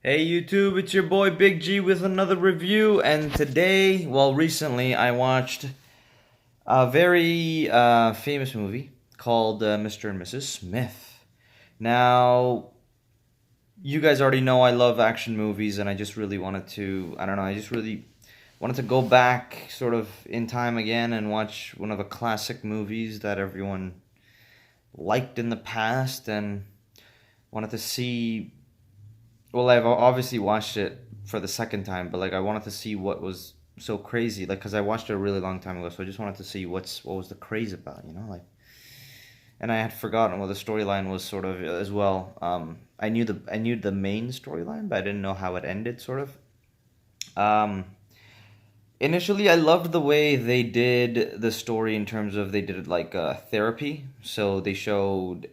Hey YouTube, it's your boy Big G with another review, and today, well, recently I watched a very famous movie called Mr. and Mrs. Smith. Now, you guys already know I love action movies, and I just really wanted to, I don't know, I just really wanted to go back sort of in time again and watch one of the classic movies that everyone liked in the past, and wanted to see. Well, I've obviously watched it for the second time, but like I wanted to see what was so crazy, like because I watched it a really long time ago, so I just wanted to see what was the craze about, like. And I had forgotten what the storyline was sort of as well. I knew the main storyline, but I didn't know how it ended, sort of. Um, Initially, I loved the way they did the story in terms of they did it like therapy, so they showed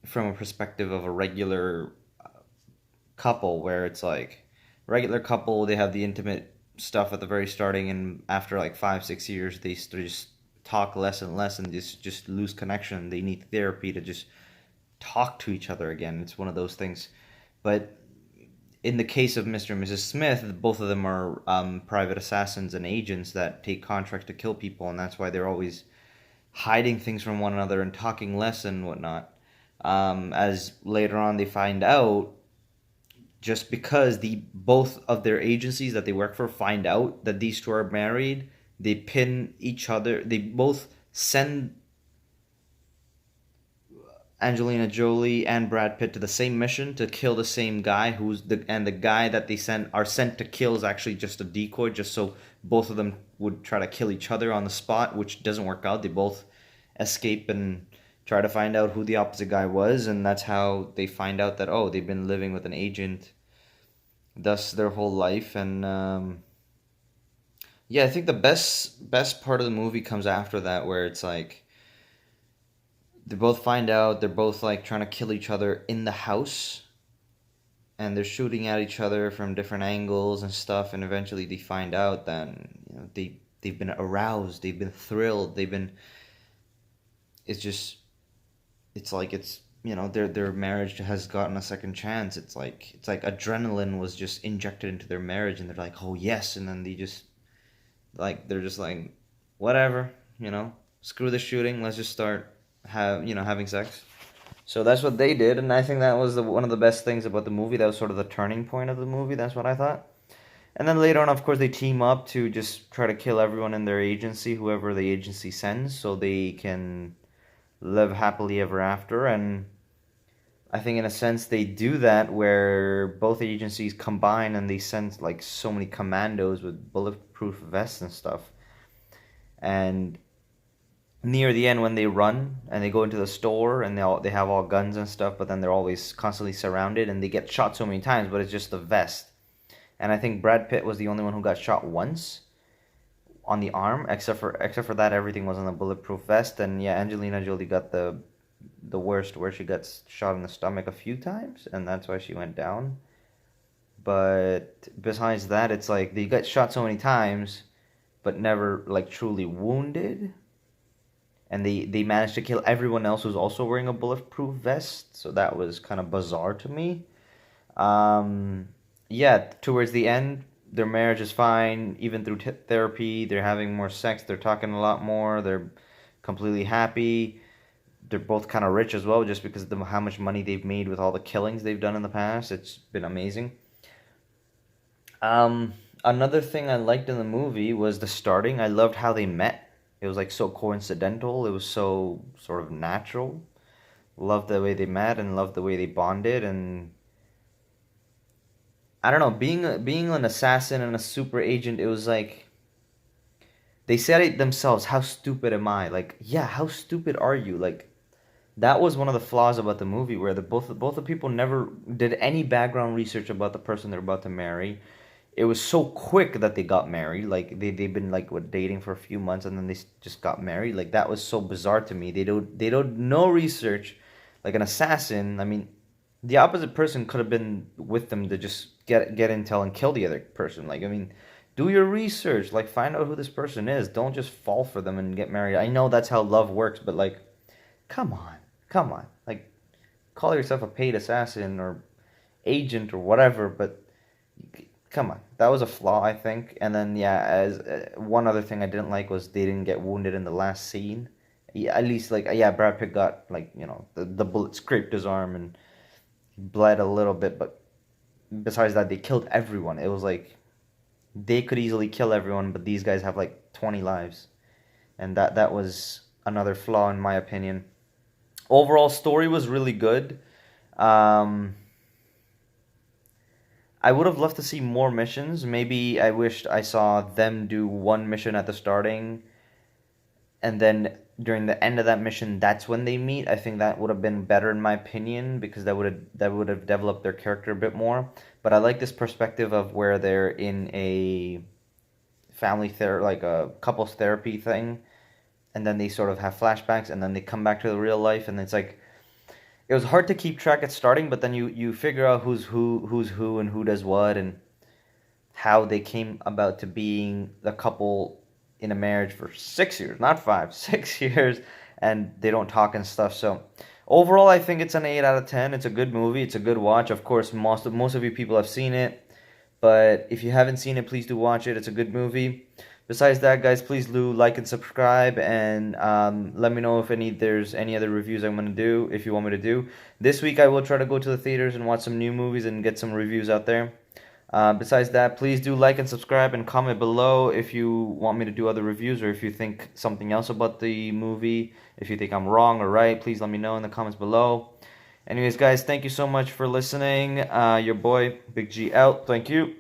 from a perspective of a regular couple where it's like regular couple, they have the intimate stuff at the very starting, and after like 5 6 years they just talk less and less and just lose connection. They need therapy to just talk to each other again. It's one of those things. But in the case of Mr. and Mrs. Smith, both of them are private assassins and agents that take contracts to kill people, and that's why they're always hiding things from one another and talking less and whatnot. As later on they find out, just because the both of their agencies that they work for find out that these two are married, they pin each other. They both send Angelina Jolie and Brad Pitt to the same mission to kill the same guy the guy that they sent to kill is actually just a decoy, just so both of them would try to kill each other on the spot, which doesn't work out. They both escape and try to find out who the opposite guy was, and that's how they find out that, oh, they've been living with an agent thus their whole life. And yeah, I think the best part of the movie comes after that, where it's like they both find out they're both like trying to kill each other in the house, and they're shooting at each other from different angles and stuff, and eventually they find out that they've been aroused, they've been thrilled, they've been it's just it's like it's their marriage has gotten a second chance. It's like adrenaline was just injected into their marriage, and they're like, oh yes, and then they just like they're just like, whatever, screw the shooting, let's just start having sex. So that's what they did, and I think that was one of the best things about the movie. That was sort of the turning point of the movie. That's what I thought. And then later on, of course, they team up to just try to kill everyone in their agency, whoever the agency sends, so they can live happily ever after. And I think in a sense they do that where both agencies combine and they send like so many commandos with bulletproof vests and stuff. And near the end when they run and they go into the store and they have all guns and stuff, but then they're always constantly surrounded and they get shot so many times, but it's just the vest. And I think Brad Pitt was the only one who got shot once on the arm, except for that everything was on the bulletproof vest. And yeah, Angelina Jolie got the worst, where she got shot in the stomach a few times, and that's why she went down. But besides that, it's like they got shot so many times, but never like truly wounded. And they managed to kill everyone else who's also wearing a bulletproof vest. So that was kind of bizarre to me. Um, yeah, towards the end, their marriage is fine, even through therapy. They're having more sex. They're talking a lot more. They're completely happy. They're both kind of rich as well, just because of how much money they've made with all the killings they've done in the past. It's been amazing. Another thing I liked in the movie was the starting. I loved how they met. It was like so coincidental. It was so sort of natural. Loved the way they met and loved the way they bonded. And I don't know, being an assassin and a super agent, it was like they said it themselves. How stupid am I? Like, yeah, how stupid are you? Like, that was one of the flaws about the movie, where both the people never did any background research about the person they're about to marry. It was so quick that they got married. Like they've been like what, dating for a few months, and then they just got married. Like that was so bizarre to me. They don't no research. Like an assassin, I mean, the opposite person could have been with them to just get intel and kill the other person. Like, I mean, do your research. Like, find out who this person is. Don't just fall for them and get married. I know that's how love works, but like, come on, come on. Like, call yourself a paid assassin or agent or whatever, but Come on, that was a flaw, I think. And then yeah, as one other thing I didn't like was they didn't get wounded in the last scene. Yeah, at least like yeah, Brad Pitt got like the bullet scraped his arm and he bled a little bit, but besides that, they killed everyone. It was like they could easily kill everyone, but these guys have like 20 lives, and that was another flaw in my opinion. Overall, story was really good. Um, I would have loved to see more missions. Maybe I wished I saw them do one mission at the starting, and then during the end of that mission, that's when they meet. I think that would have been better in my opinion because that would have developed their character a bit more. But I like this perspective of where they're in a family therapy, like a couples therapy thing, and then they sort of have flashbacks, and then they come back to the real life, and it's like it was hard to keep track at starting, but then you figure out who's who, and who does what, and how they came about to being the couple in a marriage for 6 years, not five, 6 years, and they don't talk and stuff. So overall, I think it's an 8 out of 10. It's a good movie. It's a good watch. Of course, most of you people have seen it, but if you haven't seen it, please do watch it. It's a good movie. Besides that, guys, please do like and subscribe, and let me know if there's any other reviews I'm gonna do. If you want me to do this week, I will try to go to the theaters and watch some new movies and get some reviews out there. Besides that, please do like and subscribe and comment below if you want me to do other reviews or if you think something else about the movie. If you think I'm wrong or right, please let me know in the comments below. Anyways, guys, thank you so much for listening. Your boy, Big G out. Thank you.